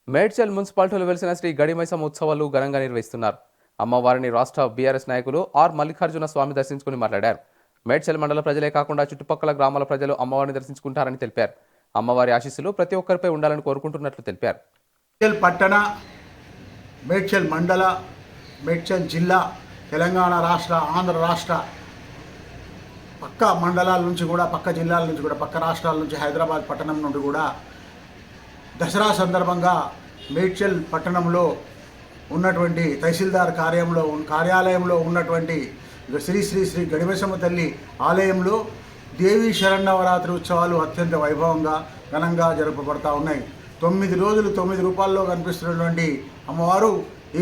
మేడ్చల్ మున్సిపాలిటీలో వెలిసిన శ్రీ గడిమైసమ్మ ఉత్సవాలు ఘనంగా నిర్వహిస్తున్నారు. అమ్మవారిని రాష్ట్ర బీఆర్ఎస్ నాయకులు ఆర్ మల్లికార్జున స్వామి దర్శించుకుని మాట్లాడారు. మేడ్చల్ మండల ప్రజలే కాకుండా చుట్టుపక్కల గ్రామాల ప్రజలు అమ్మవారిని దర్శించుకుంటారని తెలిపారు. అమ్మవారి ఆశీస్సులు ప్రతి ఒక్కరిపై ఉండాలని కోరుకుంటున్నట్లు తెలిపారు. మేడ్చల్ పట్టణ, మేడ్చల్ మండల, మేడ్చల్ జిల్లా, తెలంగాణ రాష్ట్ర, ఆంధ్ర రాష్ట్ర పక్క మండలాల నుంచి కూడా, పక్క జిల్లాల నుంచి కూడా, పక్క రాష్ట్రాల నుంచి, హైదరాబాద్ పట్టణం నుండి కూడా దసరా సందర్భంగా మేడ్చల్ పట్టణంలో ఉన్నటువంటి తహసీల్దార్ కార్యాలయంలో ఉన్నటువంటి శ్రీ శ్రీ శ్రీ గడిమైసమ్మ తల్లి ఆలయంలో దేవీ శరన్నవరాత్రి ఉత్సవాలు అత్యంత వైభవంగా ఘనంగా జరపబడతా ఉన్నాయి. 9 రోజులు 9 రూపాల్లో కనిపిస్తున్నటువంటి అమ్మవారు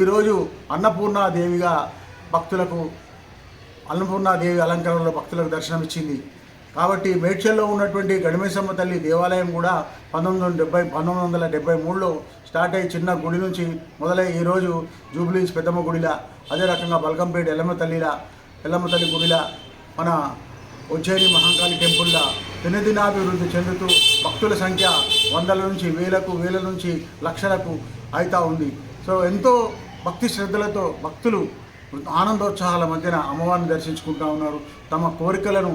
ఈరోజు అన్నపూర్ణాదేవిగా భక్తులకు, అన్నపూర్ణాదేవి అలంకరణలో భక్తులకు దర్శనమిచ్చింది. కాబట్టి మేడ్చల్లో ఉన్నటువంటి గడిమైసమ్మ తల్లి దేవాలయం కూడా 1973లో స్టార్ట్ అయ్యి చిన్న గుడి నుంచి మొదలై ఈరోజు జూబ్లీస్ పెద్దమ్మ గుడిలా, అదే రకంగా బల్కంపేట ఎల్లమ్మ తల్లి గుడిలా, మన ఉజ్జయిని మహంకాళి టెంపుల్లా దినదినాభివృద్ధి చెందుతూ భక్తుల సంఖ్య వందల నుంచి వేల నుంచి లక్షలకు అవుతూ ఉంది. సో ఎంతో భక్తి శ్రద్ధలతో భక్తులు ఆనందోత్సాహాల మధ్యన అమ్మవారిని దర్శించుకుంటూ ఉన్నారు. తమ కోరికలను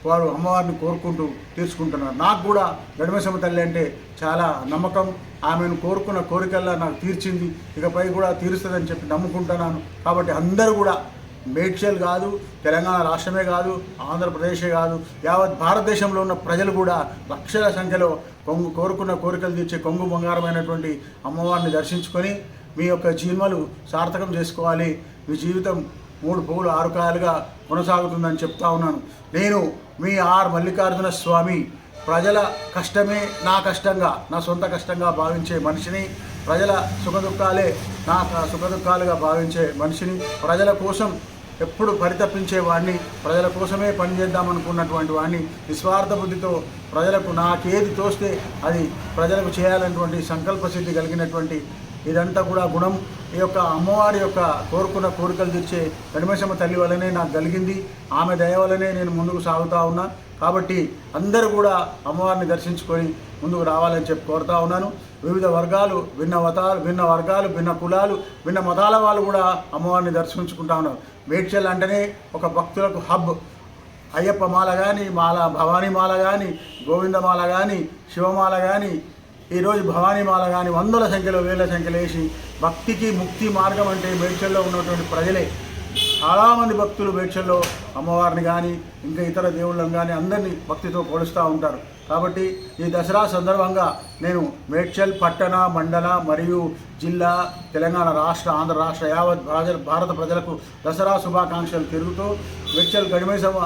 వారు అమ్మవారిని కోరుకుంటూ తీర్చుకుంటున్నారు. నాకు కూడా గడిమైసమ్మ తల్లి అంటే చాలా నమ్మకం. ఆమెను కోరుకున్న కోరికల్లా నాకు తీర్చింది, ఇకపై కూడా తీరుస్తుందని చెప్పి నమ్ముకుంటున్నాను. కాబట్టి అందరూ కూడా మేడ్చల్ కాదు, తెలంగాణ రాష్ట్రమే కాదు, ఆంధ్రప్రదేశే కాదు, యావత్ భారతదేశంలో ఉన్న ప్రజలు కూడా లక్షల సంఖ్యలో కోరుకున్న కోరికలు తీర్చే కొంగు బంగారమైనటువంటి అమ్మవారిని దర్శించుకొని మీ యొక్క జన్మలు సార్థకం చేసుకోవాలి. మీ జీవితం 3 పువ్వులు 6 కాయలుగా కొనసాగుతుందని చెప్తా ఉన్నాను. నేను మీ ఆర్ మల్లికార్జున స్వామి. ప్రజల కష్టమే నా కష్టంగా, నా సొంత కష్టంగా భావించే మనిషిని, ప్రజల సుఖదుఖాలే నా సుఖదుఖాలుగా భావించే మనిషిని, ప్రజల కోసం ఎప్పుడు పరితపించే వాడిని, ప్రజల కోసమే పనిచేద్దామనుకున్నటువంటి వాడిని, నిస్వార్థ బుద్ధితో ప్రజలకు నాకేది తోస్తే అది ప్రజలకు చేయాలనేటువంటి సంకల్పసిద్ధి కలిగినటువంటి ఇదంతా కూడా గుణం ఈ యొక్క అమ్మవారి యొక్క కోరుకున్న కోరికలు తీర్చే గడిమైసమ్మ తల్లి వల్లనే నాకు కలిగింది. ఆమె దయ వల్లనే నేను ముందుకు సాగుతూ ఉన్నా. కాబట్టి అందరూ కూడా అమ్మవారిని దర్శించుకొని ముందుకు రావాలని చెప్పి కోరుతా ఉన్నాను. వివిధ వర్గాలు, భిన్న వర్గాలు, భిన్న కులాలు, భిన్న మతాల వాళ్ళు కూడా అమ్మవారిని దర్శించుకుంటా ఉన్నారు. మేడ్చల్ అంటేనే ఒక భక్తులకు హబ్. అయ్యప్ప మాల కానీ, భవానీ మాల కానీ, గోవిందమాల కానీ, శివమాల కానీ, ఈరోజు భవానీమాల కానీ వందల సంఖ్యలో వేల సంఖ్యలో వేసి భక్తికి ముక్తి మార్గం అంటే మేడ్చల్లో ఉన్నటువంటి ప్రజలే. చాలామంది భక్తులు మేడ్చల్లో అమ్మవారిని కానీ ఇంకా ఇతర దేవుళ్ళని కానీ అందరినీ భక్తితో కొలుస్తూ ఉంటారు. కాబట్టి ఈ దసరా సందర్భంగా నేను మేడ్చల్ పట్టణ, మండల మరియు జిల్లా, తెలంగాణ రాష్ట్ర, ఆంధ్ర రాష్ట్ర యావత్ భారత ప్రజలకు దసరా శుభాకాంక్షలు తిరుగుతూ మేడ్చల్ గడిమైసమ్మ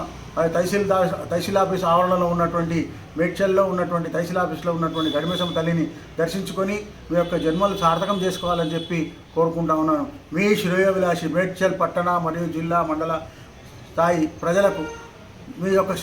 తహసీల్ ఆఫీస్ ఆవరణలో ఉన్నటువంటి మేడ్చల్లో ఉన్నటువంటి తహసీల్ ఆఫీస్లో ఉన్నటువంటి గడిమైసమ్మ తల్లిని దర్శించుకొని మీ యొక్క జన్మలు సార్థకం చేసుకోవాలని చెప్పి కోరుకుంటా ఉన్నాను. మీ శ్రేయోభిలాషి మేడ్చల్ పట్టణ మరియు జిల్లా, మండల స్థాయి ప్రజలకు మీ యొక్క